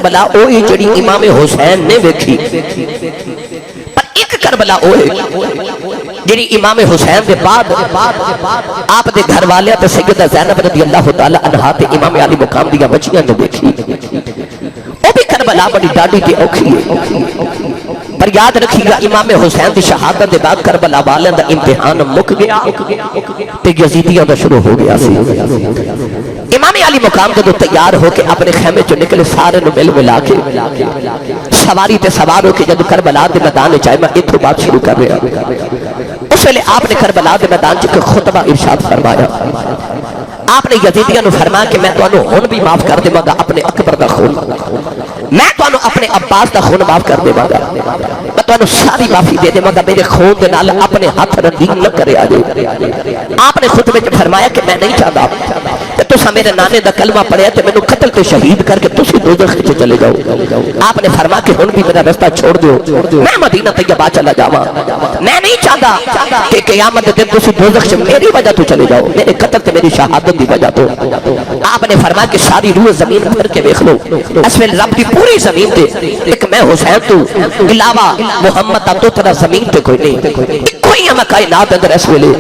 کربلا اوہی جڑی امام حسین نے ویکھی، پر ایک کربلا اوہی جڑی امام حسین دے بعد آپ دے گھر والے تے سیدہ زینب رضی اللہ تعالی عنہا تے امام علی مقام دیا بچیاں نے دیکھی، وہ بھی کربلا بڑی ڈاڈی تے اوکھی ہے۔ پر یاد رکھی گا امام حسین دی شہادت دے بعد کربلا والوں دا امتحان مک گیا تے یزیدیوں دا شروع ہو گیا سی۔ امام علی مقام جدو تیار ہو کے اپنے خیمے چ نکلے، سارے نو مل ملا کے سواری تے سوار ہو کے جدو کربلا دے میدان چ آئے، میں اتھوں بات شروع کر رہا اس ویلے آپ نے کربلا دے میدان چ خطبہ ارشاد فرمایا۔ آپ نے یزیدیوں فرمایا کہ میں تانوں ہن بھی معاف کر دیواں گا اپنے اکبر دا خون، میں تانوں اپنے عباس دا خون معاف کر دیواں گا، میں تانوں ساری معافی دے دیواں گا، میرے خون دے نال اپنے ہاتھ رنگین نہ کرے آجے۔ آپ نے خطبے میں فرمایا کہ میں نہیں چاہتا کہ تساں میرے نانے دا کلمہ پڑھیا تے مینوں قتل تے شہید کر کے تسی دوزخ وچ چلے جاؤ۔ آپ نے فرمایا کہ ہن بھی میرا رستہ چھوڑ دیو، میں مدینہ طیبہ چلا جاواں، میں نہیں چاہتا کہ قیامت دے دن تسی دوزخ وچ میری وجہ تو چلے جاؤ، میرے قتل تے میری شہادت دی وجہ تو۔ آپ نے فرمایا کہ ساری روح زمین پھر کے دیکھ لو، اس ویلے رب دی پوری زمین تے ایک میں حسین تو علاوہ محمد دا توترا زمین تے کوئی نہیں، کوئی ہمیں کائنات اندر اس ویلے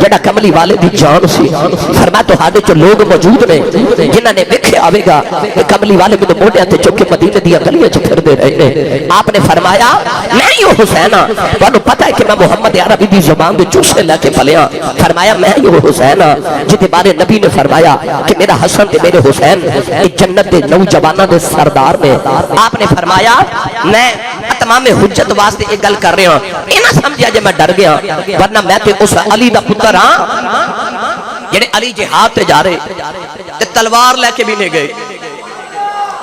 جڑا کملی والے دی جان سی۔ فرمایا تو ہادے چو لوگ موجود نے جنہاں نے ویکھے آوے گا کہ کملی والے میں موڈیاں تے چک کے مدینے دیا گلیاں چ پھر دے رہے ہیں۔ آپ نے فرمایا میں ہی ہوں حسین ہاں، تانوں پتہ ہے کہ میں محمد عربی دی زبان دے چوسے لے کے پلیا۔ فرمایا میں ہی ہوں حسین ہاں جدے بارے نبی نے فرمایا کہ میرا حسن تے میرے حسین جنت دے نوجواناں دے سردار نے۔ آپ نے فرمایا میں تمام حجت واسطے ایک گل کر رہا ہوں، یہ نہ سمجھیا جے میں ڈر گیا، ورنہ میں تے اس علی دا پتر ہاں جڑے علی جہاد تے جا رہے تے تلوار لے کے بھی نہیں گئے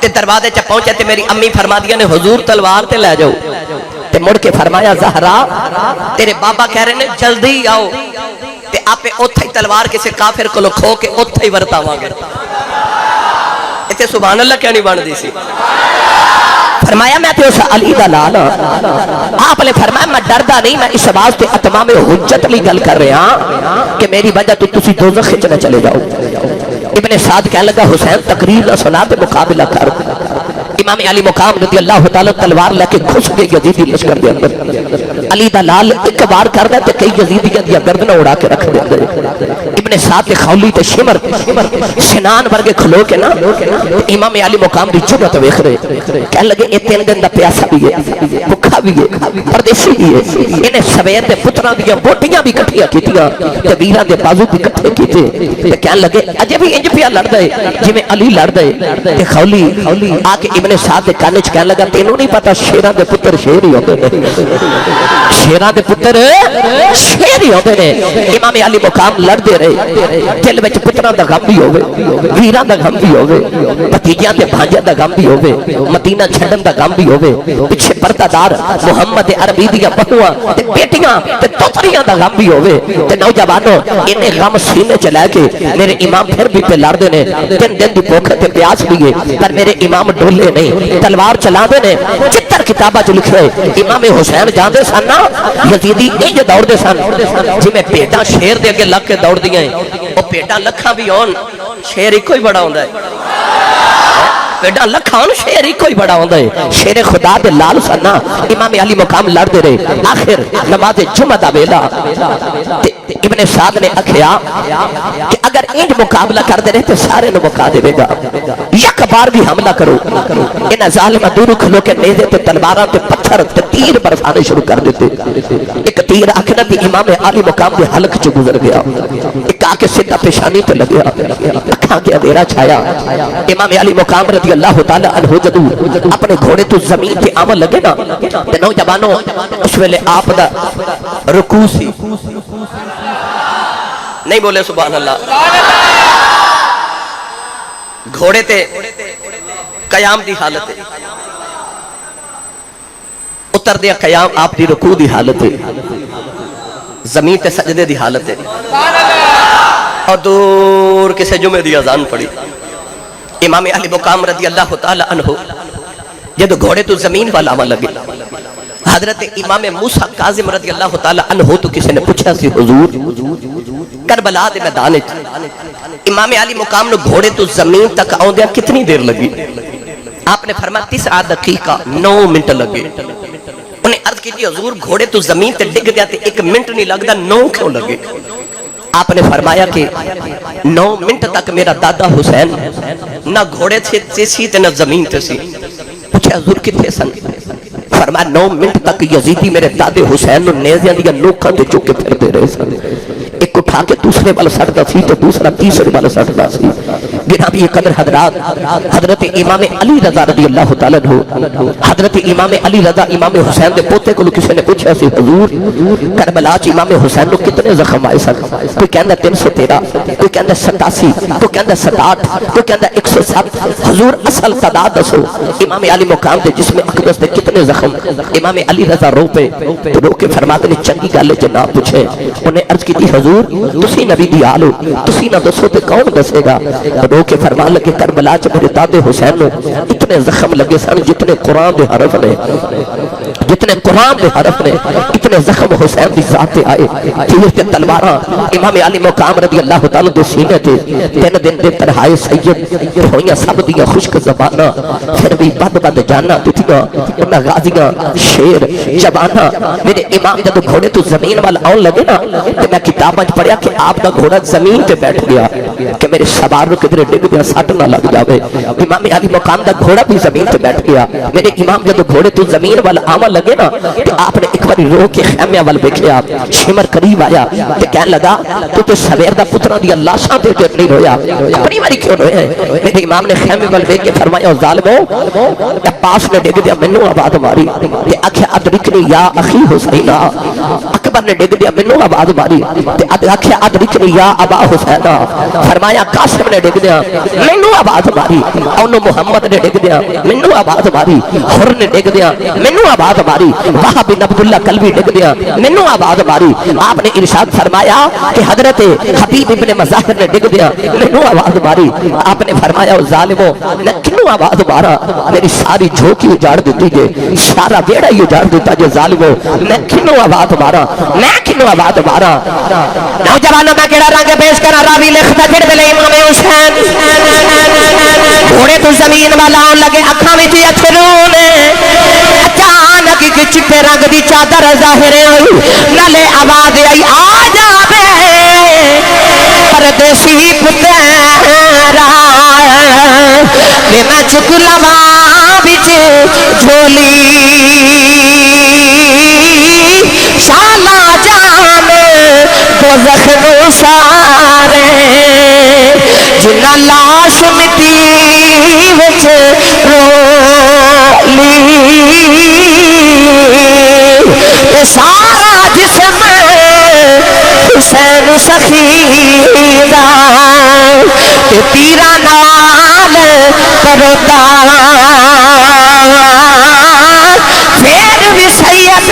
تے دروازے چ پہنچے تے میری امی فرما دیا نے حضور تلوار تے لے جاؤ، تے مڑ کے فرمایا زہرا تیرے بابا کہہ رہے نے جلدی آؤ تے آپے اوتھے ہی تلوار کسے کافر کو کھو کے اوتھے ہی ورتاواں گے۔ اتنے سبحان اللہ کیا نہیں بن دی سی؟ فرمایا میں تے اس علی دا لال ہاں۔ آپ نے فرمایا میں ڈردا نہیں، میں اس واسطے اتمام حجت لی گل کر رہا ہاں کہ میری وجہ تو تسی دوزخ وچ نہ چلے جاؤ۔ ابن سعد کہنے لگا حسین تقریر نہ سنا تے مقابلہ کر۔ امام علی مقام رضی اللہ تعالی تلوار لے کے گھس گئے یزیدی لشکر دے اندر۔ علی دا لال ایک بار کردا تے کئی یزیدیاں دی گردناں اڑا کے رکھ دے اندر۔ ابن سعد کے خولی تے شمر سنان ورگے کھلو کے نا امام علی مقام دی جرأت ویکھ رہے، کہنے لگے اے 3 دن دا پیاسا بھی ہے، بھکھا بھی ہے، پردیسی بھی ہے، انہیں سویر دے پتراں دی بوٹیاں بھی کٹھیاں کیتیاں تے ویراں دے بازو بھی کٹھے کیتے تے کہنے لگے اجے بھی انج پیا لڑدا ہے جویں علی لڑدا ہے۔ تے خولی آ کے ابن سعد دے کان وچ کہنے لگا تینوں نہیں پتہ شیراں دے پتر شیر ہی ہوندے نے، شیراں دے پتر شیر ہی ہوندے نے۔ امام علی مقام لڑدے رہے، دل وچ پتراں دا غم بھی ہوے، ویراں دا غم بھی ہوے، بھتیجیاں تے بھانجیاں دا غم بھی ہوے، مدینہ چھڈن دا غم بھی ہوے، پیچھے پردہ دار محمد عربی دیاں بہواں تے بیٹیاں تے توتریاں دا غم بھی ہوے تے نوجوانوں انہیں غم سینے چ لے کے میرے امام پھر بھی پہ لڑدے نے۔ 3 دن دی بھوک تے پیاس بھی ہے پر میرے امام ڈولے نہیں، تلوار چلا دے نے۔ چتر کتابہ چ لکھے امام حسین جاندے سن نا یزیدی انج دوڑ دے سن جی میں پیٹاں شیر دے اگے لگ کے دوڑ دیاں ہیں، وہ پیٹاں لکھاں بھی ہون شیر ایک ہی بڑا ہوندا ہے، پیٹا لکھان شیر ہی کوئی بڑا ہوندہ ہے۔ شیر خدا دے لال سننا امام علی مقام لڑ دے رہے، آخر نماز جمعہ دا ویلا ابن سعد نے اکھیا کہ اگر انج مقابلہ کر دے رہے تو سارے نو مقا دے گا، یک بار بھی حملہ کرو۔ انہا ظالمہ دورو کھلو کے نیزے تے تلواراں تے پتھر تے تیر برسانے شروع کر دیتے۔ ایک تیر آکھنا دی امام علی مقام دے حلق چ گزر گیا، ایک آکے سدھا پیشانی تے لگیا، اکھاں کے اندھیرا چھایا۔ امام علی مقام رضی اللہ تعالی عنہ جدو اپنے گھوڑے تو زمین تے آمن لگے نا تے نوجوانوں اس ویلے آپ دا رکوع سی، نہیں بولے سبحان اللہ، گھوڑے تے قیام دی حالت ہے، اتر دیا قیام آپ دی رکوع دی حالت ہے، زمین تے سجدے دی حالت ہے، اور دور کسے جمعے دی اذان پڑی۔ امام علی مقام رضی اللہ تعالی عنہ جب گھوڑے تو زمین والا آوان لگے، حضرت امام موسیٰ کاظم رضی اللہ تعالی عنہ تو کسی نے پوچھا سی حضور کربلا دے میدان امام علی مقام نے گھوڑے تو زمین تک آؤں دیا کتنی دیر لگی؟ آپ نے فرمایا 9 دقیقہ 9 منٹ لگے. انہیں عرض کی حضور گھوڑے تو زمین تے ڈگ گیا تے 1 منٹ نہیں لگتا 9 کیوں لگے؟ آپ نے فرمایا کہ 9 منٹ تک میرا دادا حسین نہ گھوڑے سے سی تے نہ زمین تے سی. پوچھا حضور کتنے سن؟ فرمایا 9 منٹ تک یزیدی میرے دادے حسین نو نیزیاں دیا نوکاں تے چوکے پھر دے رہے سن. ایک اٹھا کے دوسرے بال سٹدا سی تو دوسرا تیسرے بال سٹدا سی. گرامی قدر حضرات، حضرت امام علی رضا رضی اللہ تعالیٰ عنہ، حضرت امام علی رضا امام حسین دے پوتے کو کسی نے پوچھا سی حضور کربلا چ امام حسین نو کتنے زخم آئے سن؟ کوئی کہندا 313، کوئی کہندا 87، کوئی کہندا 67، کوئی کہندا 107. حضور اصل تعداد دسو امام علی مقام دے جسم اقدس دے کتنے زخم؟ امام علی رضا رو پہ تو رو کے فرماتے نے چنگی گل ہے جناب پوچھے. انہیں عرض کی تھی حضور تسی نبی دی آل ہو، تسی نہ دسو تے کون دسے گا؟ رو کے فرمان لگے کربلا چ میرے دادے حسین نو اتنے زخم لگے سن جتنے قرآن دے حرف نے، جتنے قرآن دے حرف نے اتنے زخم حسین دی ذات تے آئے. تیر تے تلواراں امام علی مقام رضی اللہ تعالی دے سینے تے 3 دن دے تنہائے سید ہوئیاں سب دیاں خشک زباناں پھر بھی بد بد جانا دتیاں انہاں غازیاں شیر جواناں. میرے امام جب گھوڑے تو زمین وال آن لگے نا تے میں کتاباں پڑھیا کہ آپ دا گھوڑا زمین تے بیٹھ گیا کہ میرے سوار نو کدھر ڈگ گیا سٹ نہ لگ جاوے. امام علی مقام دا گھوڑا بھی زمین تے بیٹھ گیا. میرے امام جب گھوڑے تو زمین وال آون لگے نا تے آپ نے ایک بار رو کے خیمے وال ویکھیا. شمر قریب آیا تے کہن لگا تو تے سویر دا پتراں دی لاشاں تے نہیں رویا، اپنی واری کیوں رویا؟ میرے امام نے خیمے وال ویکھ کے فرمایا ظالمو پاس نے ڈگ دیا مینوں آواز ماری تے آکھیا ادرکنی یا اخی حسین. اکبر نے ڈگ دیا مینوں آواز ماری تے آکھیا ادرکنی یا ابا حسین. فرمایا قاسم نے ڈگ دیا مینوں آواز ماری. اونوں محمد نے ڈگ دیا مینوں آواز ماری. حر نے ڈگ دیا مینوں آواز ماری. وہاب بن عبداللہ کلبی ڈگ دیا مینوں آواز ماری. آپ نے ارشاد فرمایا کہ حضرت حبیب ابن مظاہر نے ڈگ دیا مینوں آواز ماری. آپ نے فرمایا ظالمو میں کنوں آواز مارا؟ میری ساری جھوکی اجاڑ دیتی جے، سارا بیڑا ہی اجاڑ دیتا جے. ظالمو میں کنوں آواز مارا؟ میں کنوں آواز مارا؟ نوجوانوں میں کیڑا رنگ پیش کرا راوی لکھتا پھر دل امام حسین گھوڑے تو زمین والا آن لگے اکھاں وچ اتھرو نے. اچانک ایک چٹے رنگ دی چادر ظاہر ہوئی نالے آواز آئی آ جاوے پردیسی پترا میں چک لواں وچ جھولی شالا جان دوزخ نو سارے جنہ لاش مٹی وچ رولی تے سارا جسم حسین سخیرہ تے تیرا نال کروتا پھر بھی سید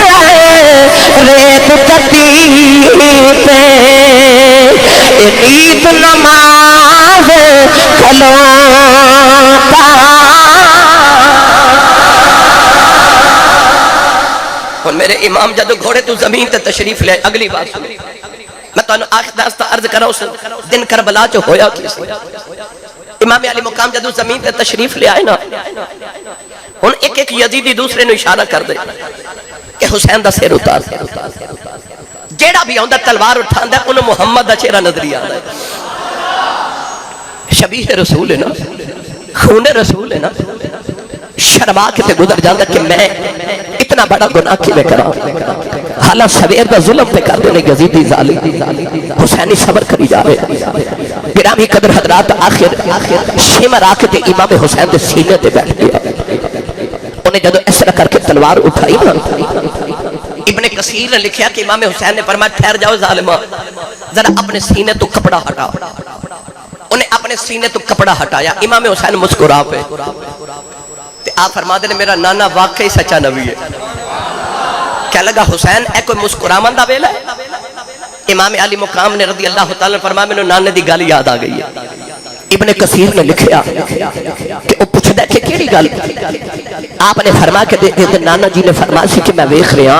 ریت کتی پہ نیت نماز کھلوتا. اور میرے امام جدو گھوڑے تو زمین تے تشریف لے اگلی بات سن میں تو آخداستہ عرض کرا اس دن کربلا جو ہویا کسی امام علی مقام جدو زمین تے تشریف لے آئے نا ان ایک ایک یزیدی دوسرے نو اشارہ کر دے کہ حسین دا سیر اتار جیڑا بھی آندا تلوار اٹھاندا انہوں محمد دا چہرہ نظری آندا ہے. شبیہ رسول ہے نا، خون رسول ہے نا. شرما کے تے گزر جاندہ کہ میں اتنا بڑا گناہ کی میں کرا حالا سویر دا ظلم پہ کر دینے یزیدی ظالم حسینی صبر کری جا رہے. گرامی قدر حضرات آخر شمر آکے تے امام حسین دے سینے تے بیٹھ گیا. انہیں جدو اس طرح کر کے تلوار اٹھائی نا ابن کثیر نے لکھیا کہ امام حسین نے فرمایا ٹھہر جاؤ ظالمہ ذرا اپنے سینے تو کپڑا ہٹا. انہیں اپنے سینے تو کپڑا ہٹایا. امام حسین مسکرا پہ آپ فرما دے میرا نانا واقعی سچا نبی ہے. کیا لگا حسین اے کوئی مسکرامن دا ویلا ہے؟ امام علی مقام نے رضی اللہ تعالیٰ فرمایا میں نے نانے دی گل یاد آ گئی ہے. ابن کثیر نے لکھیا کہ وہ پوچھ دے کہ کیڑی گل؟ آپ نے فرمایا کہ نانا جی نے فرمایا سی کہ میں ویکھ رہا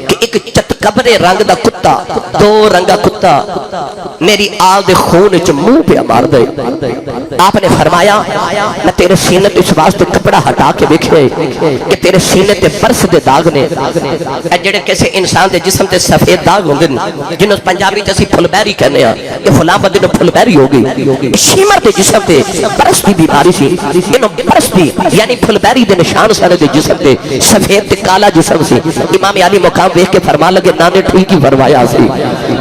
کہ ایک چتکبرے رنگ دا کتا 2 رنگا کتا میری آل دے خون وچ منہ پہ مار دے آپ نے فرمایا میں تیرے سینے تو اس واسطے کپڑا ہٹا کے دیکھے کہ تیرے سینے تے برس دے داغ نے جڑے کسے انسان دے جسم تے سفید داغ ہوندے جنوں پنجابی چ اسی پھل بیری کہنے ہاں کہ فلاں بندے نوں پھل بیری ہو گئی شیمر دے جسم تے برس دی بیماری سی انہوں برس دی یعنی پھل بیری دے نشان سارے دے جسم تے سفید تے کالا جسم سی امام علی مقام دیکھ کے فرما لگے نانے ٹھیک ہی فرمایا سی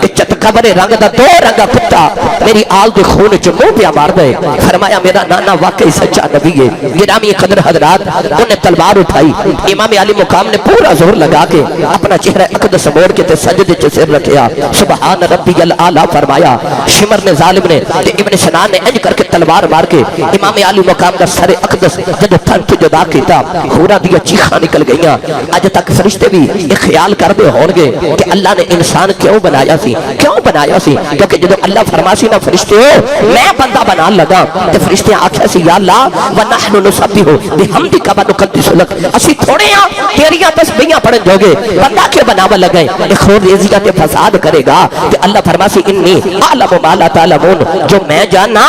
کہ چتکبر رنگ دا دو رنگا کتا میری آل دے خون چ منہ پیا مار دے فرمایا میرا نانا واقعی سچا نبی ہے گرامی قدر حضرات انہیں تلوار اٹھائی امام علی مقام نے پورا زور لگا کے اپنا چہرہ اقدس موڑ کے تے سجدے چ سر رکھیا سبحان ربی الاعلی فرمایا شمر نے ظالم نے تے ابن سنان نے انج کر کے تلوار مار کے امام علی مقام دا سر اقدس جب تھن تو جدا کیتا خورا دی چیخاں نکل گئیاں اج تک فرشتے بھی یہ خیال کردے ہون گے کہ اللہ نے انسان کیوں بنایا سی کیونکہ جب اللہ فرماسی نہ فرشتے ہو میں بندہ بنا لگا تے فرشتے آکھیا سی یا اللہ ونحن نسبح بحمدک ونقدس لک اسی تھوڑے ہاں تیریاں تسبیحاں پڑھن جوگے بندہ کے بناوا لگے خور ریزیاں تے فساد کرے گا تے اللہ فرماسی انی اعلم ما لا تعلمون جو میں جاننا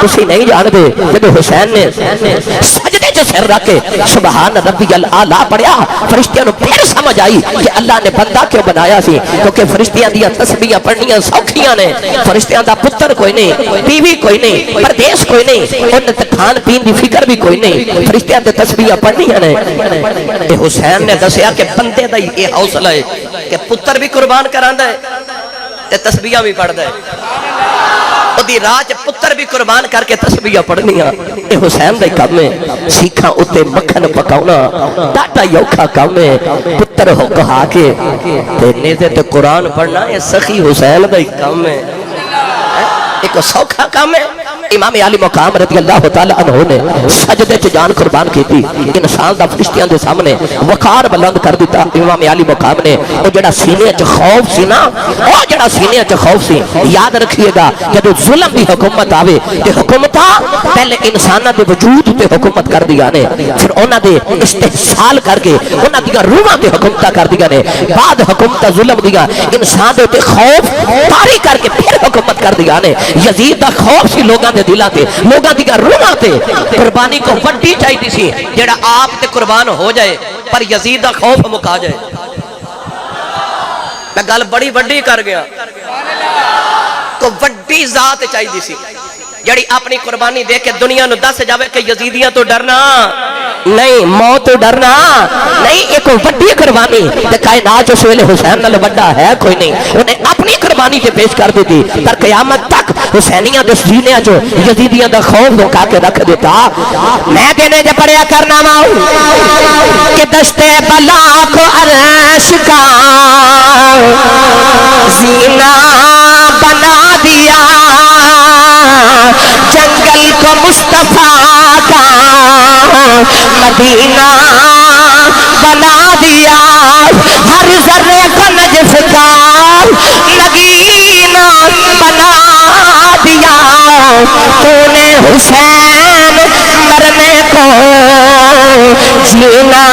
تسی نہیں جان دے جب حسین نے سجدے چ سر رکھ کے سبحان ربی الاعلی پڑھیا فرشتیاں نو پھر سمجھ آئی کہ اللہ نے بندہ کیوں بنایا سی کیونکہ فرشتیاں دی تسبیحاں پڑھنیاں سوکھیاں نے فرشتیاں دا پتر کوئی نہیں بیوی کوئی نہیں پردیس کوئی نہیں انہاں تے کھان پین دی فکر بھی کوئی نہیں فرشتیاں تے تسبیحاں پڑھنیاں نے تے حسین نے دسیا کہ بندے دا یہ حوصلہ ہے کہ پتر بھی قربان کراندا ہے تے تسبیحاں بھی پڑھدا ہے دی راج پتر بھی قربان کر کے تسبیحاں پڑھنیاں اے حسین دا کام ہے سیکھاں اتے مکھن پکاونا ڈاٹا یوکھا کام ہے پتر ہو کہا کے تے نیزے تے قرآن پڑھنا یہ سخی حسین دا کام ہے ایک سوکھا کام ہے امام علی مقام رضی اللہ تعالی عنہ نے سجدے چ جان قربان کی تھی انسان دا فرشتیاں دے سامنے وقار بلند کر دیتا امام علی مقام نے او جڑا سینے چ خوف سی نا او جڑا سینے چ خوف سی یاد رکھیے گا جب ظلم دی حکومت آوے تے حکومتاں پہلے انساناں دے وجود تے حکومت کر دیا نے پھر انہاں دے استحصال کر کے انہاں دی روحاں تے حکومت کر دیا نے بعد حکومت ظلم دیا انسان دے تے خوف طاری کر کے پھر حکومت کر دیا نے یزید دا خوف سی لوگاں دے دلاں تے لوگاں دی روحاں تے قربانی کو وڈی چاہیے سی جڑا آپ تے قربان ہو جائے پر یزید دا خوف مکا جائے میں گل بڑی وڈی کر گیا کو وڈی ذات چاہیے سی جڑی اپنی قربانی دے کے دنیا نو دس جاوے کہ یزیدیاں تو ڈرنا نہیں موت تو ڈرنا نہیں ایک وڈی قربانی تے کائنات اس ویلے حسین نال وڈا ہے کوئی نہیں انہیں اپنی قربانی تے پیش کر دیتی پر قیامت تک حسینیاں دے سینے جو یزیدیاں دا خوف دھوکا کے رکھ دیتا میں کہنے جے پڑھیا کرنا ماؤ کہ دشتے بلا کو عرش کا زینہ بنا دیا جنگل کو مصطفیٰ کا مدینہ بنا دیا ہر ذرے کو نجف کا نگینہ بنا دیا تو نے حسین مرنے کو جینا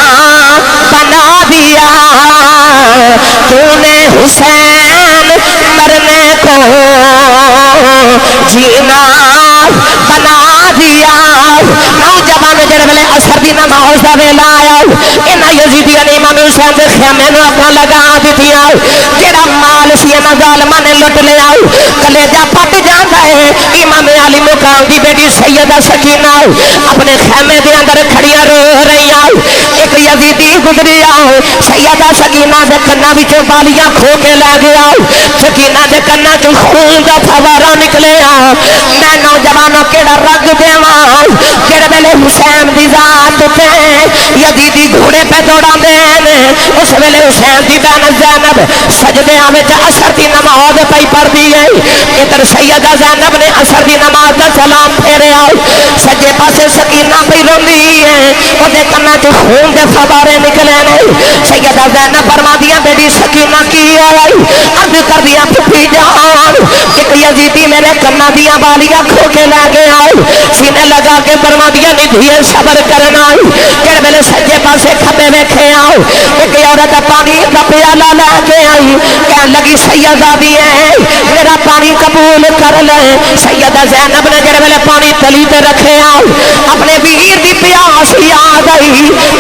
بنا دیا تو نے حسین مرنے کو جینا بنا دیا نوجوان جڑے ویلے اثر دی نماز دا ویلا آیا انہاں یزیدیاں نے امام حسین دے خیمے نوں اپنا لگا دتیاں جڑا مال سی انہاں ظالماں نے لٹ لیا کلیجہ پھٹ جاندا ہے امام علی مقام دی بیٹی سیدہ سکینہ اپنے خیمے دے اندر کھڑیاں رو رہیاں ایک یزیدی گزریا سیدہ سکینہ دے کناں وچوں بالیاں کھو کے لے گیا سکینہ دے کناں چوں خون دا فوارہ نکلیا میں نوجوانوں کیڑا رگ دیواں جڑے ویلے حسین دی ذات تے یزیدی گھوڑے پہ دوڑا دین اس ویلے حسین دی بہن زینب سجدیاں وچ عصر دی نماز پئی پڑھدی ہے ادھر سیدہ زینب نے عصر دی نماز دا سلام پھیریا سجے پاسے سکینہ پئی روندی ہے اودے کناں چ خون دے فوارے نکلے نے سیدہ زینب فرمادیاں بیٹی سکینہ کی ہوئی عرض کر دیا پھپھی جان ایک یزیدی میرے کناں دیاں بالیاں کھو کے لے گیا سینے لگا کے فرمادیاں ندھیے صبر کرنا جڑے ویلے سجے پاسے کھبے ویکھے ایک عورت پانی دا پیالہ لے کے آئی کہن لگی سیدہ دی ہے میرا پانی قبول کر لے. سیدہ زینب نے جڑے ویلے پانی تلی تے رکھے اپنے ویر دی پیاس یاد آئی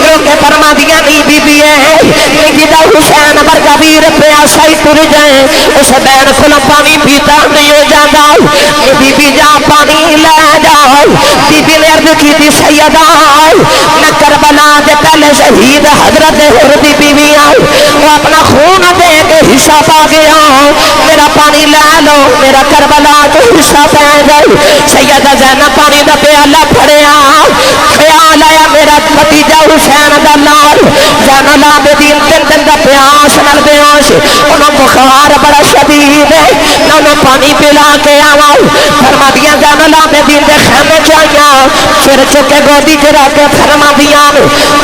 کیونکہ فرما دیا نہیں بی بی ہے جدا حسین ورگا ویر پیاسا ہی تر جائے اس بین کھلو پانی پیتا نہیں ہو جاتا. بی بی جا پانی لے جاؤ. بی بی نے عرض کی تھی سیدہ میں کربلا دے پہلے شہید حضرت حر دی بیوی وہ اپنا خون دے کے حصہ پا گیا میرا پانی لے لو میرا کربلا کے حصہ پہ گئی. سیدہ زینب پانی دا پیالہ پھڑیا خیال آیا میرا بھتیجا حسین دا لال زین العابدین دن دا پیاس نال بیاش انہوں بخار بڑا شدید ہے انہوں پانی پلا کے آوا. فرما دیا زین العابدین دے خیمے چاہیا سر چکے گودی چرا کے فرما دیا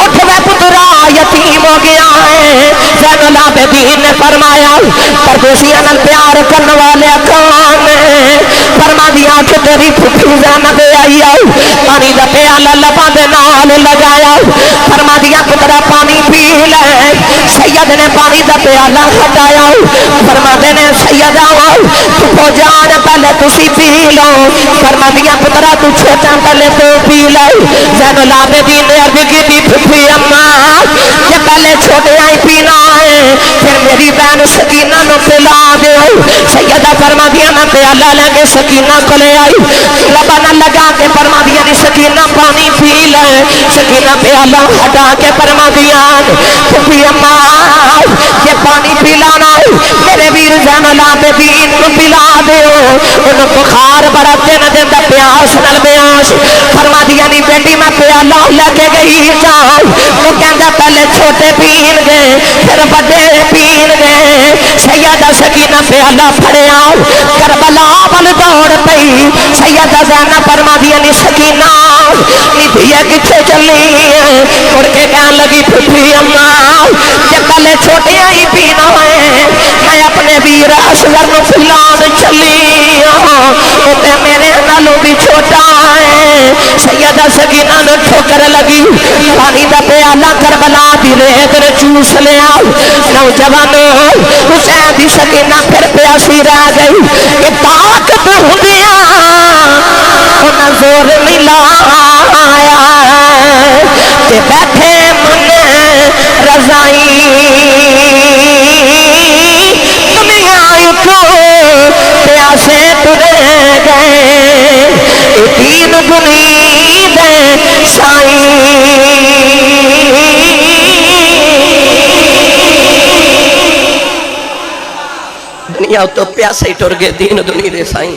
اٹھ وے پترا یتیم ہو گیا ہے. زین العابدین نے فرمایا پردیسیاں نال پیار کرنے والے کون فرما دیا کہ تیری پھپھی زینب آئی پانی دا پیالہ لبا دے نال لگایا. فرما دیا پترا پانی پی لے. سید نے پانی دا پیالہ ہٹایا فرما دینے سید آؤ تو جان پہلے تسی پی لو. فرما دیا پترا تو چھوٹا پہلے تو پی لے. زین العابدین نے عرض کی تھی پھپھی اماں کہ پہلے چھوٹے آئی پینا ہے پھر میری بہن سکینہ نو پلا دے. سیدہ فرما دیا میں پیالہ لے کے سکینہ کو لے آئی لبا نہ لگا کے فرما دیا نہیں سکینہ پانی پی لے. سکینہ پیالہ ہٹا کے فرما دیا پھپھی اماں یہ پانی پلانا میرے ویر زین العابدین کو پلا دیو انہوں بخار بڑا دن دن دا پیاس نل بیاس. فرما دیا نہیں بیٹی میں پیالہ لے کے گئی جاؤ وہ کہندہ پہلے چھوٹے پین گئے پھر بڑے پین گئے. سیدہ سکینہ پیالہ پھڑے آؤ کربلا بل دوڑ پئی. سیدہ زینب فرما دیا نہیں سکینہ دھیا کچھے چلی اڑ کے کہن لگی پھپھی اماں کہ پہلے چھوٹے ہی پینا ہے میں اپنے ویر اصغر نو پھلان چلی تے میرے نالوں بھی چھوٹا ہے. سیدہ سکینہ نے ٹھوکر لگی پانی دا پیالہ کربلا دی ریت نے چوس لیا. نوجوانوں حسین دی سکینہ پھر پیاسی رہ گئی کہ طاقت ہوندیاں انہاں زور نہیں لایا کہ بیٹھے من رضائی دنیا کو پیاسے ترے گئے تین دنی دے سائی. دنیا تو پیاسے ہی ٹر گئے دین دنی دے سائی.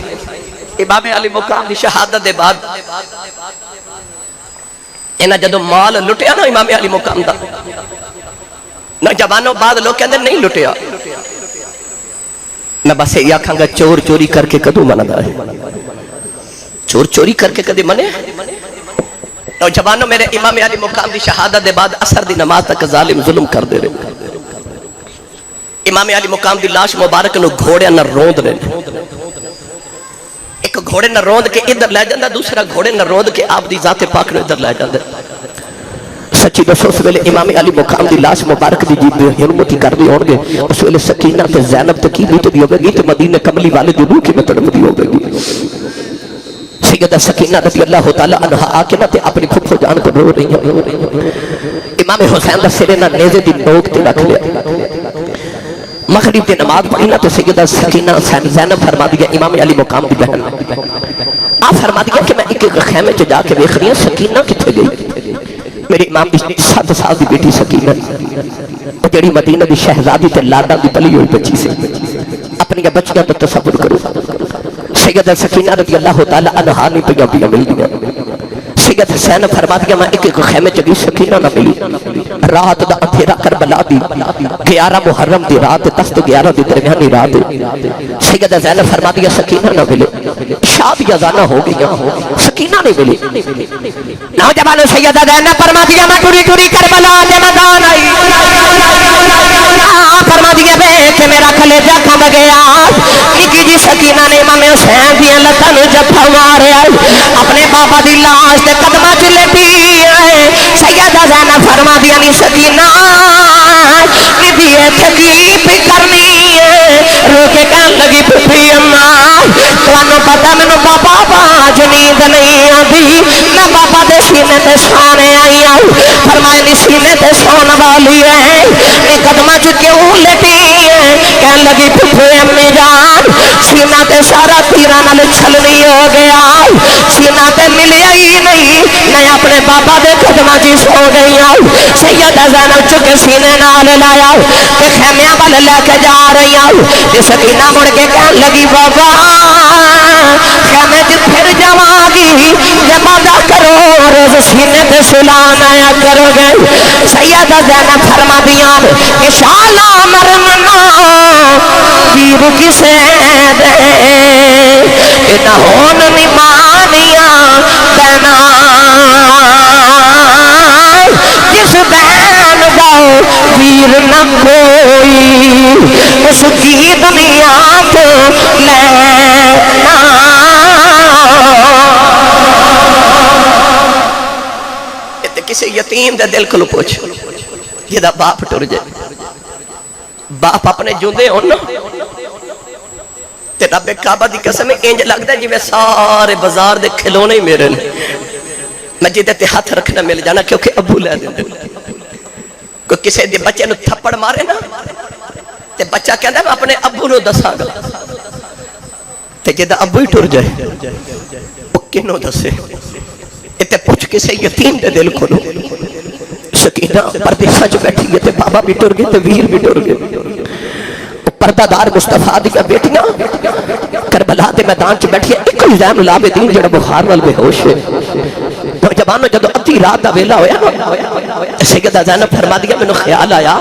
امام علی مقام دی شہادت دے بعد انہاں جدو مال لٹیا نا امام علی مقام دا نوجوانوں بعد لوگ کہندے نہیں لٹیا. میں بس یہ آکھاں گا چور چوری کر کے کدو مندا ہے چور چوری کر کے کدی منے. نوجوانوں میرے امام علی مقام دی شہادت دے بعد اثر دی نماز تک ظالم ظلم کر دے رہے. امام علی مقام دی لاش مبارک نو گھوڑے نہ روند رہے. ایک گھوڑے نہ روند کے ادھر لے جاندہ دوسرا گھوڑے نہ روند کے آپ دی ذات پاک نو ادھر لے جاندہ. سچی دسو اس ویلے امام علی مقام دی لاش مبارک دی جیب حرمتی کر دی ہونگے اس ویلے سکینہ تے زینب تے کی بیت دی ہوگے گی تے مدینہ کملی والے دی روح کی میں تڑپ دی ہوگے گی. سیدہ سکینہ رضی اللہ تعالیٰ عنہ آکے نہ تے اپنی پھپھو جان کو رو رہی ہیں. امام حسین دا سرے نہ نیزے دی نوک تے رکھ لیا. مغرب دی نماز پڑھی نہ تو سیدہ سکینہ زینب فرما دیا امام علی مقام دی بہن آپ فرما دیا کہ میں ایک خیمے چ جا کے دیکھ رہی ہوں سکینہ کتنے گئی. میرے امام دی 7 سال دی بیٹی سکینہ جڑی مدینہ دی شہزادی تے لاڈا دی پلی ہوئی بچی سے اپنی بچیاں تو تصور کرو. سیدہ سکینہ رضی اللہ تعالیٰ عنہا نے پہ بھی مل دیا. سید حسین فرما دیا میں ایک خیمے چلی سکینہ نہ ملی. رات دا اندھیرا کربلا دی 11 محرم دی رات 10 11 دی درمیانی رات. سید حسین فرما دیا سکینہ نہ ملے. شادی اذانہ ہو گیا سکینہ نہیں ملی. نوجوان سید حسین فرما دیا میں ٹوری ٹوری کربلا دے میدان آئی. فرما دیا بے کہ میرا کلیجہ کھب گیا. نکی جی سکینہ نے امام حسین دیا لتن جفا مارے اپنے بابا دی لاش دے قدمہ چلے پی آئے. سیدہ زینب فرما دیا نہیں سکینہ ندیے تکلیف کرنی ہے رو کے کہن لگی پھپھی اما تانوں پتہ مینوں بابا باج نیند نہیں آندی میں بابا دے سینے تے سونے آئی ہوں فرمایا نی سینے تے سون والی ہے اے قدماں چ کیوں لیٹی ہے کہن لگی پھپھی امی جان سینہ تے سارا تیراں نال چھلنی ہو گیا سینہ تے ملیا ہی نہیں میں اپنے بابا دے قدماں چ سو گئی ہوں سیدہ زینب چک سینے نال لایا تے خیمیاں وال لے کے جا رہی ہوں تے سکینہ مڑ کے کہن لگی بابا خیمے چ پھر جاواں گی جب وعدہ کرو روز سینے تے سلانا کرو گے سیدہ زینب فرما دیاں کہ شالا مرنا ویر کسے دے کہ نہ ہون نمانیاں دینا جس بین گاؤ ویر نہ کوئی اس کی دنیا کو لینا کسی یتیم دے دل کو پوچھ یہ دا باپ ٹر جائے باپ اپنے جوندے ہونا تے رب کعبہ دی قسم انج لگدا ہے جویں سارے بازار دے کھلونے ہی میرے نے میں جدے تے ہاتھ رکھنا مل جانا کیونکہ ابو لے دے کوئی کسی دے بچے نو تھپڑ مارے نا تے بچہ کہندا میں اپنے ابو نو دساں گا تے جدا ابو ہی ٹر جائے او کینوں دسے تے پوچھ کسی یتیم دے دل کو سکینہ پردیسہ جو بیٹھی ہے تے بابا بھی ٹر گئے تے ویر بھی ٹر گئے پردہ دار مصطفیٰ دی کا بیٹیاں کربلا دے میدان چ بیٹھی ہے ایک زین العابدین جڑا بخار نال بے ہوش ہے نوجوانوں جدو ادھی رات دا ویلا ہویا سیدہ زینب فرما دیا مینوں خیال آیا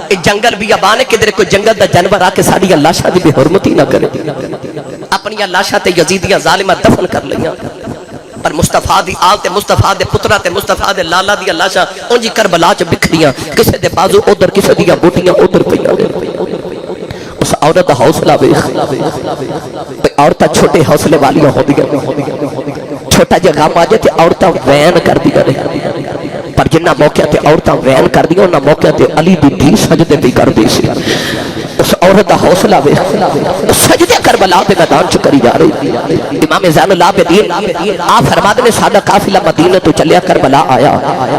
کہ جنگل بیابان ہے کدھر کوئی جنگل دا جانور آ کے ساڈی لاشاں دی بے حرمتی نہ کرے اپنی لاشاں تے یزیدیاں ظالمہ دفن کر لیاں پر مصطفیٰ دی آل تے مصطفیٰ دے پترہ تے مصطفیٰ دے لالا دی لاشاں انجی کربلا چ بکھریاں کسے دے بازو ادھر کسے دیا بوٹیاں ادھر پیاں اس عورت دا حوصلہ ویکھ عورتاں چھوٹے حوصلے والیاں ہو دیا چھوٹا جا غم آ جائے تے عورتاں وین کر دیا رہے پر جنہ موقع تے عورتاں وین کر دیا انہا موقع تے علی دی دی سجدے بھی کر دی سی اس عورت دا حوصلہ ویکھ سجدے کربلا دے میدان چ کری جا رہی امام زین العابدین آپ فرما دے ساڈا قافلہ مدینہ تو چلیا کربلا آیا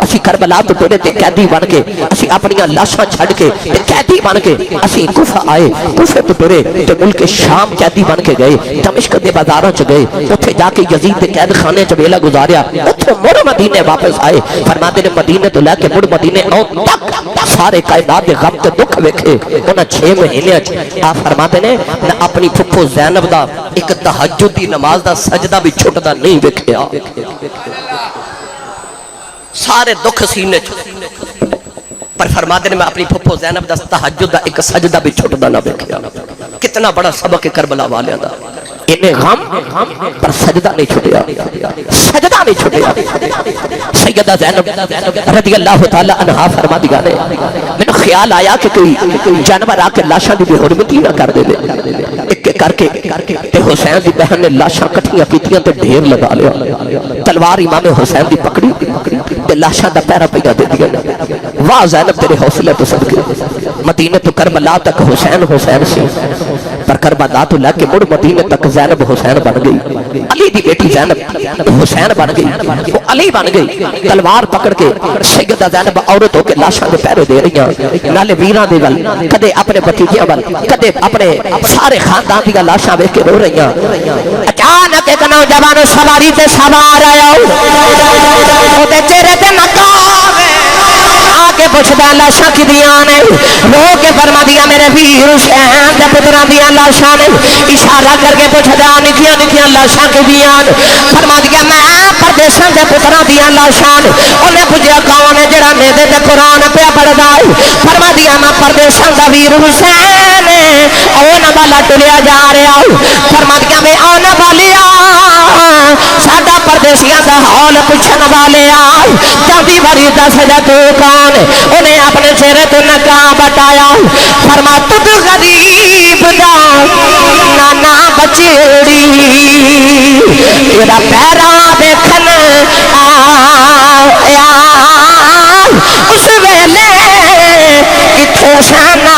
اسی کربلا تو ٹرے تے قیدی بن کے اسی اپنی لاشاں چھڑ کے تے قیدی بن کے اسی کوفہ آئے کوفے تو ٹرے تے ملک شام قیدی بن کے گئے دمشق دے بازاراں چ گئے اوتھے جا کے یزید دے قید خانے چ ویلا گزاریا اوتھے مڑ مدینے واپس آئے فرما دے مدینے تو لے کے مڑ مدینے آؤ تک سارے کائنات دے غم تے دکھ ویکھے انہاں 6 مہینے آپ فرماتے نے نہ اپنی پھپھو زینب دا ایک تہجد دی نماز دا سجدہ بھی چھوٹدا نہیں ویکھیا سارے دکھ سینے پر فرماتے نے میں اپنی پھپھو زینب دا تہجد دا ایک سجدہ بھی چھوٹدا نہ ویکھیا کتنا بڑا سبق ہے کربلا والیاں دا انہیں غم پر سجدہ نہیں چھٹیا سجدہ نہیں چھٹیا سیدہ زینب رضی اللہ تعالی عنہ فرما دیا نے میں نے خیال آیا کہ کوئی جانور آ کے لاشاں دی بے حرمتی نہ کر دے ایک کر کے تے حسین دی بہن نے لاشاں کٹھیاں کیتیاں تے ڈھیر لگا لیا تلوار امام حسین دی پکڑی تے لاشاں دا پیرا پیا دے دیا واہ زینب تیرے حوصلے تو صدقے مدینے تو کربلا تک حسین حسین سی پر کربلا تو لے کے مڑ مدینے تک زینب حسین بن گئی علی دی بیٹی زینب حسین بن گئی وہ علی بن گئی تلوار پکڑ کے سیدہ زینب عورت ہو کے لاشاں دے پہرے دے رہی ہیں نالے ویراں دے ول کدے اپنے بھتیجیاں ول کدے اپنے سارے خاندان دی لاشاں ویکھ کے رو رہی ہیں اچانک ایک نوجوان سواری تے سوار آیا او تے چہرے تے نقاب کے پوچھدا لاشاں کدیاں نے رو کے فرما دیا میرے ویر حسین دے پتراں دیاں لاشاں نے اشارہ کر کے پوچھدا نکیاں نکیاں لاشاں کدیاں فرما دیا میں پردیساں دے پتراں دیاں لاشاں اونے پوچھیا کون ہے جڑا میرے تے قرآن پیا پڑھدا ہے فرما دیا میں پردیساں دا ویر حسین اونا والا ٹریا جا رہا فرما دیا میں آنا والیا ساڈا پردیسیاں دا حال پوچھن والے آئے جلدی بھری دس جا تو کون انہیں اپنے چہرے تو نقاب ہٹایا فرما تُت غریب دا نانا بچڑی تیرا پیرا دیکھن آیا اس ویلے کتھے سانا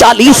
40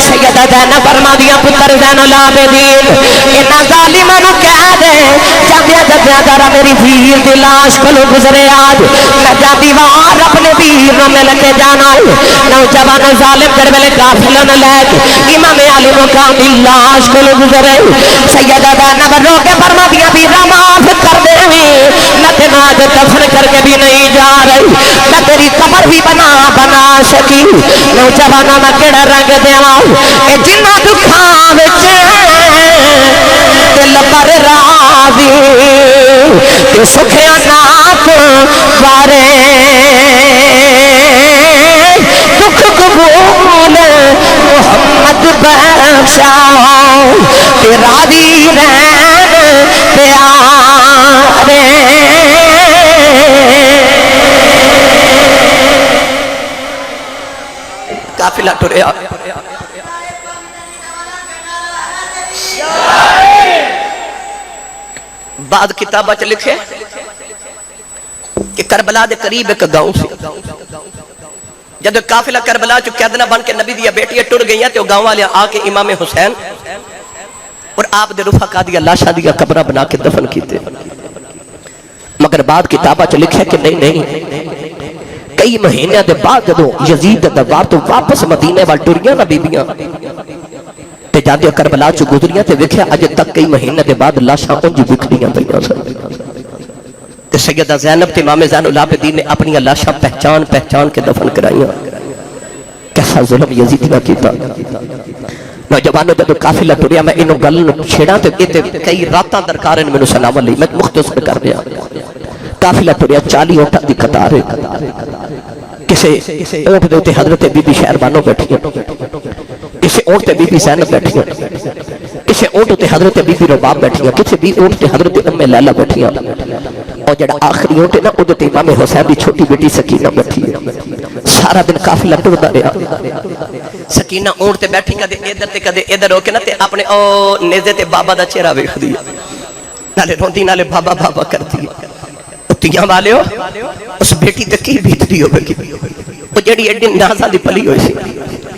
سیدہ زینب فرما دیا پتر زین العابدین انہاں ظالماں نو کہہ دے جاندیا جدیا ذرا میری ویر دی لاش کولو گزرے آج میں جاتی وار اپنے ویر نو مل کے جانا نوجوان ظالم در ویلے قافلہ نہ لے کے امام علی مقام دی لاش کولو گزرے سیدہ زینب رو کے فرما دیا ویرا معاف کر دے میں تینوں آج دفن کر کے بھی نہیں جا رہی میں تیری قبر بھی بنا سکی نوجوانوں میں کیڑا رنگ دیواں اے جنہ دکھاں وچ دل پر راضی تے سکھیاں نات وارے دکھ قبول محمد بخشا تے راضی رہن پیارے قافلہ ٹریا بعد کتابہ چ لکھے کہ کربلا دے قریب ایک گاؤں سے جب قافلہ کربلا چ قیدنا بن کے نبی دیا بیٹیاں ٹر گئیاں تو گاؤں والے آ کے امام حسین اور آپ دے رفقا دیا لاشا دیا قبرہ بنا کے دفن کیتے مگر بعد کتابہ چ لکھے کہ نہیں کئی مہینے دے بعد جدوں یزید دا وار تو واپس مدینے وال ٹریاں نہ بیبیاں تے جاندے کربلا چ گزریاں تے ویکھیا اج تک کئی مہینے دے بعد لاشاں انج بکھڑیاں پئیاں سن تے سیدہ زینب تے امام زین العابدین نے اپنی لاشاں پہچان کے دفن کرائیاں کیسا ظلم یزید نے کیتا نوجوانوں جدوں قافلہ ٹریا میں انہوں گل چھیڑا تے کئی راتاں درکار نے مینوں سناوا لئی میں مختصر کر رہا قافلہ ٹریا 40 اونٹاں دی قطار کسے اونٹ دے تے حضرت بی بی شہربانو بیٹھی کسے اونٹ تے بی بی زینب بیٹھی کسے اونٹ تے حضرت بی بی رباب بیٹھی کسے بھی اونٹ تے حضرت ام لیلہ بیٹھی اور جڑا آخری اونٹ ہے نا او تے امام حسین دی چھوٹی بیٹی سکینہ بیٹھی سارا دن قافلہ ٹردا رہیا سکینہ اونٹ تے بیٹھی کدے ادھر تے کدے ادھر ہو کے نا تے اپنے او نیزے تے بابا دا چہرہ ویکھدی نالے روندی نالے بابا بابا کرتی تیاں والے ہو اس بیٹی تے کی بیتدی ہو گئی وہ جڑی ایڈی نازاں دی پلی ہوئی سی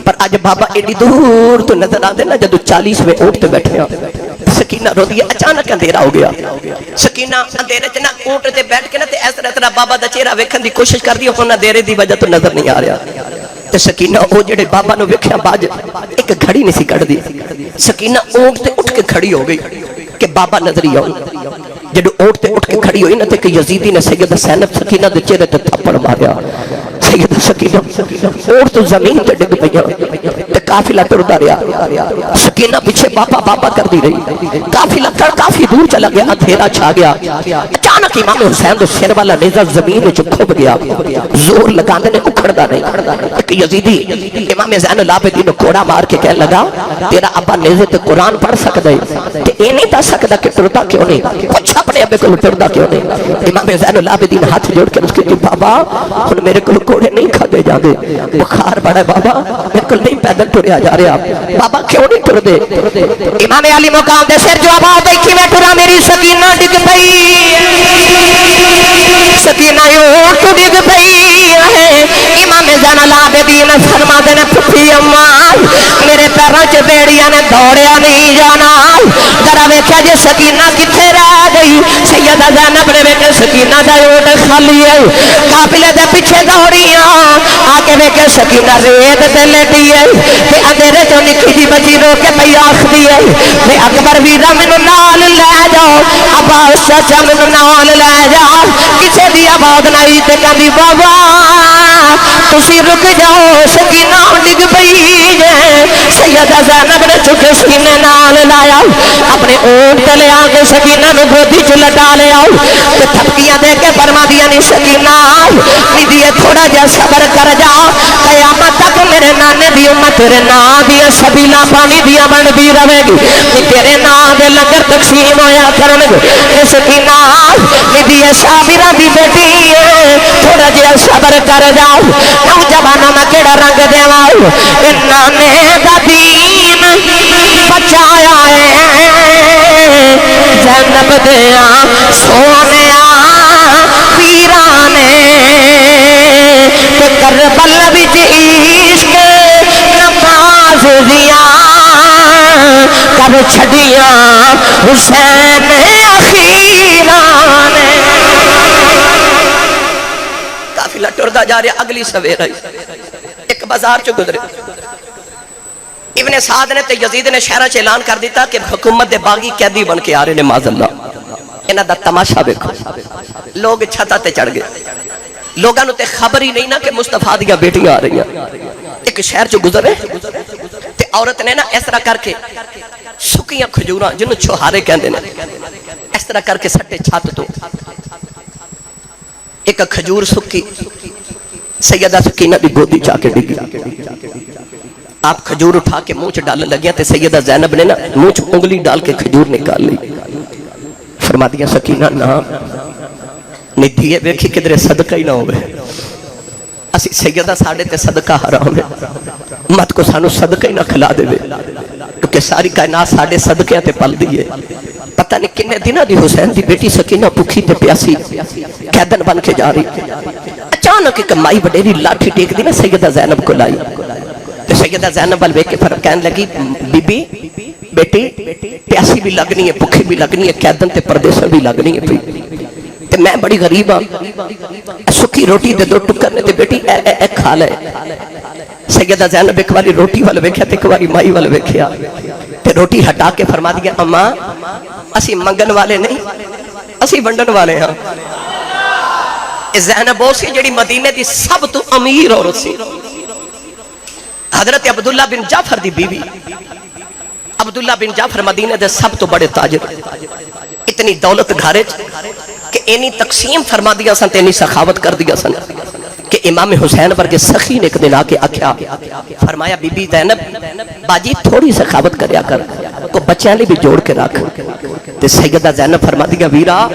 پر اج بابا ایڈی دور تو نظر آندے نا جدوں 40ویں اونٹ تے بیٹھے سکینہ رو دی اچانک اندھیرا ہو گیا سکینہ اندھیرے چ نا اونٹ تے بیٹھ کے نا تے اس طرح بابا دا چہرہ ویکھن دی کوشش کردی ہن اندھیرے دی وجہ تو نظر نہیں آ رہا تے سکینہ او جڑے بابا نو ویکھیا باج ایک گھڑی نہیں سی کڈدی سکینہ اونٹ تے اٹھ کے کھڑی ہو گئی کہ بابا نظر ہی آؤ جدو اونٹ تے اٹھ کے کھڑی ہوئی نا تے کہ یزیدی نے سیدہ زینب سکینہ دے چہرے تے تھپڑ ماریا سیدہ سکینہ اونٹ تو زمین تے ڈگ پئی تے قافلہ ٹردا رہیا سکینہ پیچھے بابا بابا کردی رہی قافلہ کافی دور چلا گیا اندھیرا چھا گیا اچانک امام حسین دے سر والا نیزہ زمین وچ کھب گیا زور لگاندے نے اکھڑدا نہیں کہ یزیدی امام زین العابدین کوڑا مار کے کہنے لگا تیرا ابا نیزے تے قرآن پڑھ سکدا ہے تے اے نہیں دس سکدا کہ ٹردا کیوں نہیں پوچھ اپنے ابے کو ٹردا کیوں نہیں امام زین العابدین ہاتھ جوڑ کے اس کے بابا ہن میرے کو کوڑے نہیں کھادے جاندے بخار بڑا ہے بابا میرے کو نہیں پیدل ٹریا جا رہا بابا کیوں نہیں ٹردے امام علی مقام دے سر جو آواز دیکھی میں ٹرا میری سکینہ ڈگ پئی سکینہ اونٹ ڈگ پئی ہے امام زین العابدین فرما دے نے پھپھی اماں میرے پیراں چ بیڑیاں نے دوڑیا نہیں جانا ذرا ویکھیا جے سکینہ کتھے رہ گئی سیدہ زینب نے ویکھیا سکینہ دا اونٹ خالی ہے قافلے دے پیچھے دوڑیاں آ کے ویکھیا سکینہ ریت تے لیٹی ہے تے اندھیرے چوں نکھی جی بچی رو کے پئی آکھدی ہے تے اکبر ویرا مینوں نال لے جاؤ عباس چاچا مینوں نال لے جا کسے دی آواز نہیں تے کہندی بابا تسی رک جاؤ سکینہ ڈگ پئی ہے سیدہ زینب نے چکے سینے نال لایا اپنے اونٹ تے لے آ کے سکینہ نو گودی چ لٹا لیا تے تھپکیاں دے کے فرما دیا نہیں سکینہ میری تھوڑا جا صبر کر جا قیامت تک میرے نانے دی امت تیرے نام دیا سبیلا پانی دیا بن بھی رہے گی تیرے نام دے لنگر تقسیم ہویا کرن گے سکینہ میری صابرہ دی بیٹی ہے تھوڑا جا صبر کر جاؤ نوجوانوں میں کیڑا رنگ دیواؤ نانے دا دین بچایا ہے زینب دیا سونیا پیرانے تے کربلا وچ عشق نماز دیا بعد چھڑیاں حسین اخیران قافلہ ٹردا جا رہا اگلی سویر آئی ایک بازار چ گزرے ابن سعد نے تے یزید نے شہرہ چ اعلان کر دیتا کہ حکومت دے باغی قیدی بن کے آ رہے نے معاذ اللہ انہاں دا تماشا ویکھو لوگ چھتا تے چڑھ گئے لوگاں نوں تے خبر ہی نہیں نا کہ مصطفیٰ دیاں بیٹیاں آ رہی ہیں ایک شہر چ گزرے تے عورت نے نا اس طرح کر کے سکیاں کھجوراں جنوں چھوہارے کہندے نے اس طرح کر کے سٹے چھت تو ایک کھجور سکی سیدہ سکینہ دی گودی چا کے ڈگی آپ کھجور اٹھا کے منہ چ ڈالنے لگیا تے سیدہ زینب نے نا منہ چ انگلی ڈال کے کھجور نکال لی فرما دیا سکینہ نا ندھیے ویکھی کدھرے صدقہ ہی نہ ہوئے اسی سیدہ ساڑھے تے صدقہ حرام ہے مت کو سانو صدقہ ہی نہ کھلا دے کیونکہ ساری کائنات ساڑھے صدقے تے پل دیئے پتہ نہیں کنے دنہ دی حسین دی بیٹی سکینہ پکھی تے پیاسی قیدن بن کے جا رہی اچانک ایک مائی بڑیری لاٹھی ٹیک دی نا سیدہ زینب کو لائی تو سیدہ زینب والوے کے فرق کہنے لگی بی بی بیٹی پیاسی بھی لگنی ہے پکھی بھی لگنی ہے قیدن تے پردیسہ بھی لگنی ہے تے میں بڑی غریب ہاں سکی روٹی دے دو ٹکرنے تے بیٹی اے کھا لے سیدہ زینب ایک باری روٹی والے ویکھیا تے ایک باری مائی والے ویکھیا تے روٹی ہٹا کے فرما دیا اماں اسی منگن والے نہیں اسی ونڈن والے ہاں زینب وہ سی جڑی مدینے دی سب تو امیر عورت سی حضرت عبداللہ بن جعفر دی بیوی عبداللہ بن جعفر مدینے دے سب تو بڑے تاجر اتنی دولت گھارے کہ اینی تقسیم فرما دیا سن تے اینی سخاوت کر دیا سن کہ امام حسین پر کے سخی نے ایک دن آکے آکھیا فرمایا بی بی زینب باجی تھوڑی سخاوت کریا کر کو بچیاں لی بھی جوڑ کے رکھ تے سیدہ زینب فرما دیا ویرا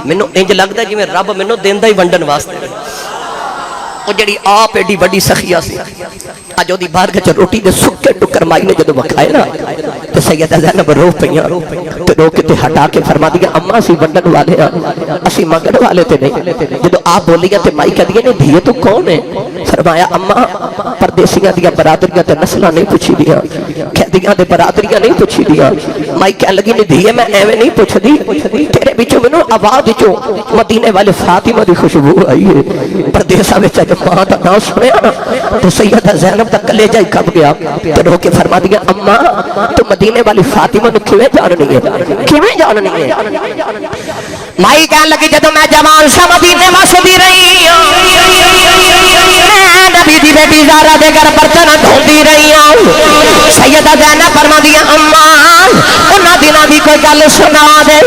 منو انج لگدا ہے جویں رب منو دیندا ہی ونڈن واسطے وہ جڑی آپ ایڈی بڑی سخیہ سی آج وہ دی بارگاہ چ روٹی دے سکے ٹکر مائی نے جدو بکھائے نا تو سیدہ زینب رو پئیاں تو رو کے تے ہٹا کے فرما دیا اماں اسی ونڈن والے ہیں اسی منگن والے تے نہیں جدو آپ بولی گیا تے مائی کہہ دیا نے دھیے تو کون ہے فرمایا اماں پردیسیاں دیا برادریاں تے نسلہ نہیں پوچھی دیا قیدیاں دے برادریاں نہیں پوچھی دیا مائی کہہ لگی نے دھیے میں ایویں نہیں پوچھ دی تیرے بچوں میں آواز چوں مدینے والے فاطمہ دی خوشبو آئی ہے پردیسہ میں جب ماں دا نام سنیا تو سیدہ زینب دا کلیجہ ہی کب گیا تو رو کے فرما دیا اماں تو مدینے والی فاطمہ نو کیویں جاننی ہے کیویں جاننی ہے مائی کہنے لگی جدو میں جوان سا مدینے واسدی رہی میں نبی دی بیٹی زہرا دے گھر برتن دھوندی رہی ہوں سیدہ زینب فرما دیا اماں انہاں دناں دی کوئی گل سنا دے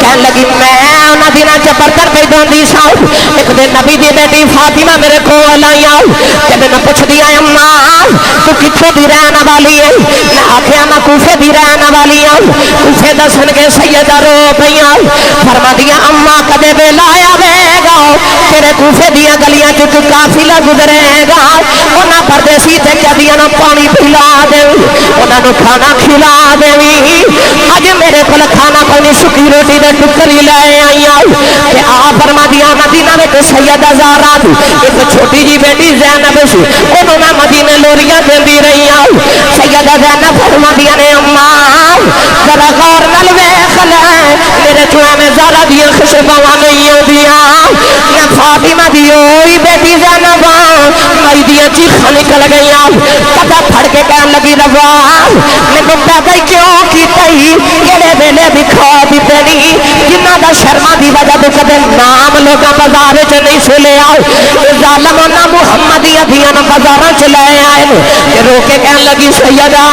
کہنے لگی میں انہاں دناں چ برتن پہ دھوندی سا ایک دن نبی دی بیٹی فاطمہ میرے کول آئی تے میں پوچھ دیا اماں تو کتھوں دی رہن والی ہے میں آکھیا میں کوفے دی رہن والی ہوں کوفے دسن کے سیدہ رو پئیاں فرما دیا اماں کدے ویلا آئے گا تیرے کوفے دیا گلیاں چ قافلہ گزرے گا انہاں پردیسی تے قیدیاں نوں پانی پلا دے انہاں نوں کھانا کھلا دے اج میرے کول کھانا کوئی سکی روٹی دے ٹکر ہی لے آئی تے آ فرما دیا مدینہ وچ سیدہ زہرا دی ایک چھوٹی جی بیٹی زینب سی انہوں نے مدینے لوریاں دیندی رہی سیدہ زینب فرما دیا نے اماں ذرا غور نال ویکھ لے میرے چوہے میں زہرا دی خوشبواں نہیں ہوندیاں میں فاطمہ دی ہوئی بیٹی زینب مائی دی چیخاں نکل گئیاں پتہ پھڑ کے کہن لگی ربا مینوں پیدا کیوں کیتئی کیڑے ویلے دکھا دتے نہیں جنہاں دا شرما دی وجہ تو کدے نام لوکاں بازار وچ نہیں سنیا ظالم انہاں محمدیہ دیاں بازاراں چ لے آئے تے رو کے کہن لگی سیدہ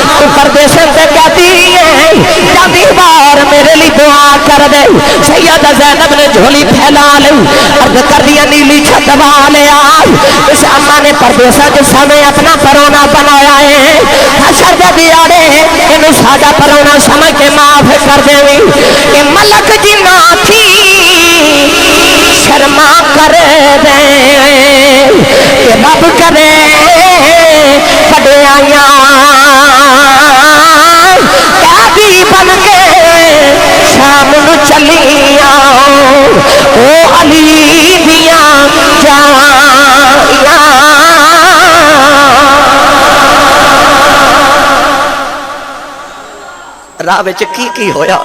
تو پردیساں تے کہتی ہے جاندی بار میرے لیے دعا کر دے سیدہ زینب نے جھولی پھیلا لی عرض کر دیا نیلی چھت والے اس اماں نے پردیساں کے سامنے اپنا پرونا بنایا ہے حشر دے دیاڑے انہوں ساڈا پرونا سمجھ کے معاف کر دے کہ ملک جنا تھی شرما کر دے کہ رب کرے بڑے آیا قیدی بن کے شام نو چلی آؤ او علی دیاں جائیاں راہ وچ کی ہویا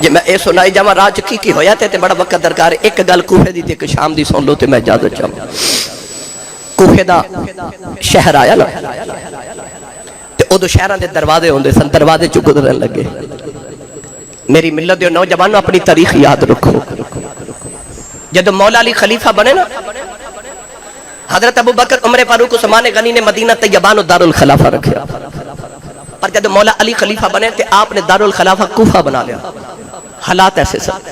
جی میں اے سنائی جاواں راہ وچ کی ہویا تے بڑا وقت درکار ایک گل کوفے دی تے ایک شام دی سن لو تے میں اجازت چاہوں کوفے دا شہر آیا نا تے ادو شہراں دے دروازے ہوندے سن دروازے چ گزرن لگے میری ملت دے نوجوانوں اپنی تاریخ یاد رکھو جب مولا علی خلیفہ بنے نا حضرت ابو بکر عمر فاروق عثمان غنی نے مدینہ طیبہ نو دارالخلافہ رکھیا پر جب مولا علی خلیفہ بنے تے آپ نے دارالخلافہ کوفہ بنا لیا حالات ایسے سن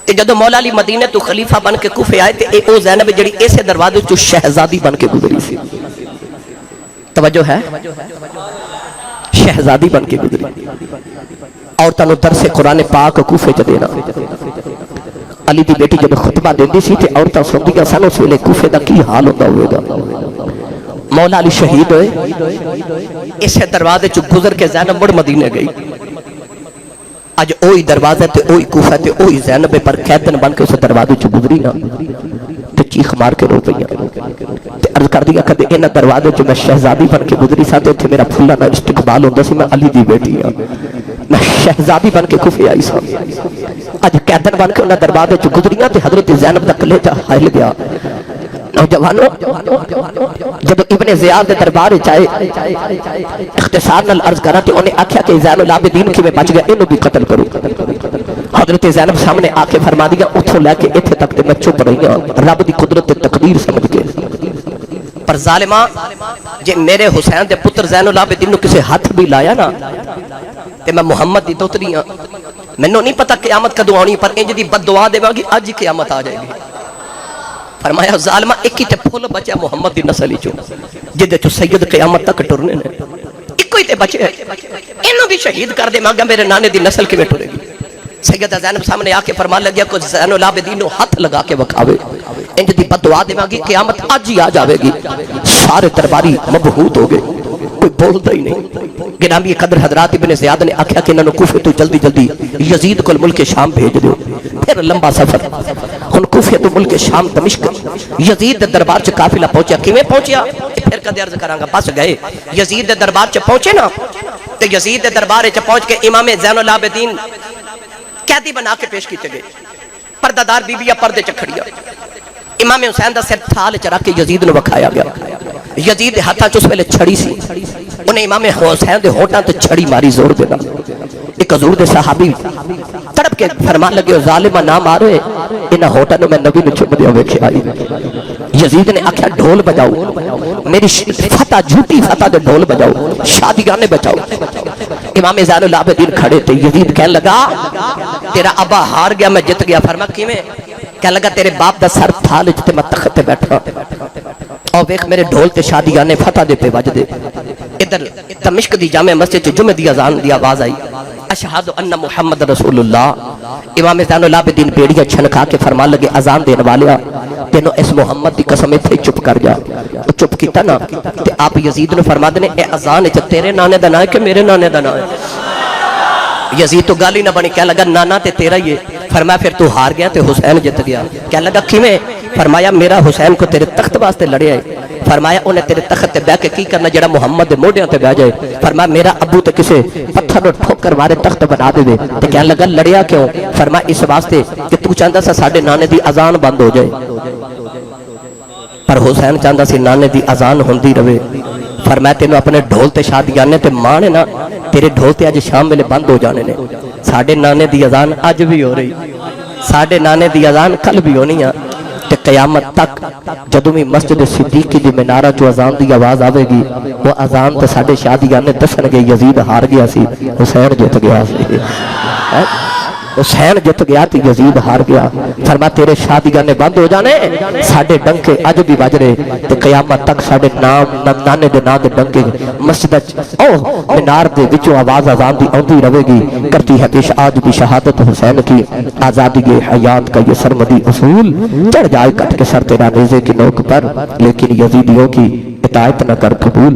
تے جب مولا علی مدینہ تو خلیفہ بن کے کوفے آئے تے او زینب جڑی ایسے دروازے چ شہزادی بن کے گزری سی توجہ ہے شہزادی بن کے گزری عورتاں نو درس قرآن پاک کوفے چ دینا علی دی بیٹی جب خطبہ دیندی سی تے عورتاں سندیاں سن اس ویلے کوفے دا کی حال ہوندا ہوئے گا مولا علی شہید ہوئے اسے دروازے چ گزر کے زینب مڑ مدینے گئی اج اوہی دروازہ تے اوہی کوفہ تے اوہی زینب پر قیدن بن کے اس دروازے چ گزری نا تے چیخ مار کے رو پئی تے عرض کر دیا کہ انہاں دروازے چ میں شہزادی بن کے گزری سا تے اوتھے میرا پھلا نہ استقبال ہوندا سی میں علی دی بیٹی ہاں میں شہزادی بن کے کوفے آئی سا اج قیدن بن کے انہاں دروازے چ گزریاں تے حضرت زینب دا کلیجہ ہل گیا نوجوانوں جب ابن زیاد دے دربار چائے اختصار نال عرض کرا تے انہیں آکھیا کہ زین العابدین کی میں بچ گیا انہوں بھی قتل کرو حضرت زینب سامنے آکے فرما دیا اتھو لے کے اتھے تک تے میں چپ رہی ہوں رب دی قدرت تقدیر سمجھ کے پر ظالمہ جے میرے حسین دے پتر زین العابدین نو کسے ہاتھ بھی لایا نا تے میں محمد دی دوتری ہاں میں نو نہیں پتا قیامت کدوں آنی پر انج دی بد دعا دے گی اج ہی قیامت آ جائے گی فرمایا ظالمہ ایک ہی تے پھول بچے محمد دی نسل چوں جدے چوں سید قیامت تک ٹرنے نے ایک ہی تے بچے انہوں بھی شہید کر دے مانگا میرے نانے دی نسل کی میں ٹرے گی سیدہ زینب سامنے آکے فرمان لگیا کہ زین العابدین نو ہاتھ لگا کے وکھاوے انج دی بد دعا دے گی قیامت آج ہی آ جاوے گی سارے درباری مبہوت ہو گئے کوئی بولتا ہی نہیں گرامی قدر حضرات ابن زیاد نے آکھیا کہ انہوں نے کوفے تو جلدی جلدی یزید کو ملک شام بھیج دو پھر لمبا سفر ہن کوفے تو ملک شام دمشق یزید دربار چ قافلہ پہنچیا کیویں پہنچیا پھر کدے عرض کراں گا بس گئے یزید دربار چ پہنچے نا تے یزید دربار چ پہنچ کے امام زین العابدین قیدی بنا کے پیش کیتے گئے پردہ دار بی بیاں پردے چ کھڑیا امام حسین دا سر تھال چ رکھ کے یزید نو وکھایا گیا یزید دے ہاتھاں چ اس ویلے چھڑی سی انہیں امام حسین دے ہونٹاں تے چھڑی ماری زور دینا ایک حضور دے صحابی تڑپ کے فرمان لگے ظالمہ نہ مارے انہاں ہونٹاں نو میں نبی نو چوم دیا ویکھیا یزید نے آکھیا ڈھول بجاؤ میری فتح جھوٹی فتح دے ڈھول بجاؤ شادیانے بچاؤ امام زین العابدین کھڑے تھے یزید کہنے لگا تیرا ابا ہار گیا میں جت گیا فرما کیویں کہنے لگا تیرے باپ دا سر تھال وچ تے میں تخت تے بیٹھا اور ویکھ میرے ڈھول تے شادیانے فتح دے پہ وج دے ادھر دمشق دی جامع مسجد چ جمعے دی اذان دی آواز آئی اشہد ان محمد رسول اللہ امام زین العابدین بیڑیاں چھنکا کے فرمان لگے اذان دینے والیا تینوں اس محمد دی قسم تھے چپ کر جا چپ کیتا نا تے آپ یزید نے فرما دے اے اذان وچ تیرے نانے دا نام ہے کہ میرے نانے دا نام ہے یزید تو گالی نہ بنی کہنے لگا نانا تے تیرا ہی ہے فرمایا پھر تو ہار گیا تے حسین جت گیا کہنے لگا کیویں فرمایا میرا حسین کو تیرے تخت واسطے لڑیا ہے فرمایا انہیں تیرے تخت تے بیٹھ کے کی کرنا جڑا محمد دے موڈیاں تے بیٹھ جائے فرمایا میرا ابو تے کسے پتھر نو ٹھوکر مارے تخت بنا دے تے کہنے لگا لڑیا کیوں فرمایا اس واسطے کہ تو چاہندا سا ساڈے نانے دی اذان بند ہو جائے پر حسین چاہندا سی نانے دی اذان ہوندی رہے فرمایا تینوں اپنے ڈھول تے شادیانے تے ماں نے نا تیرے ڈھول تے اج شام ویلے بند ہو جانے نے ساڈے نانے دی اذان اج بھی ہو رہی ساڈے نانے دی اذان کل بھی ہونی ہے تے قیامت تک جدوں بھی مسجد صدیقی دی مینارہ چوں اذان دی آواز آوے گی وہ اذان تے ساڈے شادیانے دسن گے یزید ہار گیا سی حسین جت گیا سی حسین جت گیا تے یزید ہار گیا فرما تیرے شادیانے بند ہو جانے ساڈے ڈنکے اج بھی بج رہے تے قیامت تک ساڈے نام نانے دے نام دے ڈنکے مسجد او مینار دے وچوں آواز اذان دی اوندی رہے گی کرتی ہے پیش آج بھی شہادت حسین کی آزادی حیات کا یہ سرمدی اصول چڑھ جائے کٹ کے سر تیرا نیزے کی نوک پر لیکن یزیدیوں کی اطاعت نہ کر قبول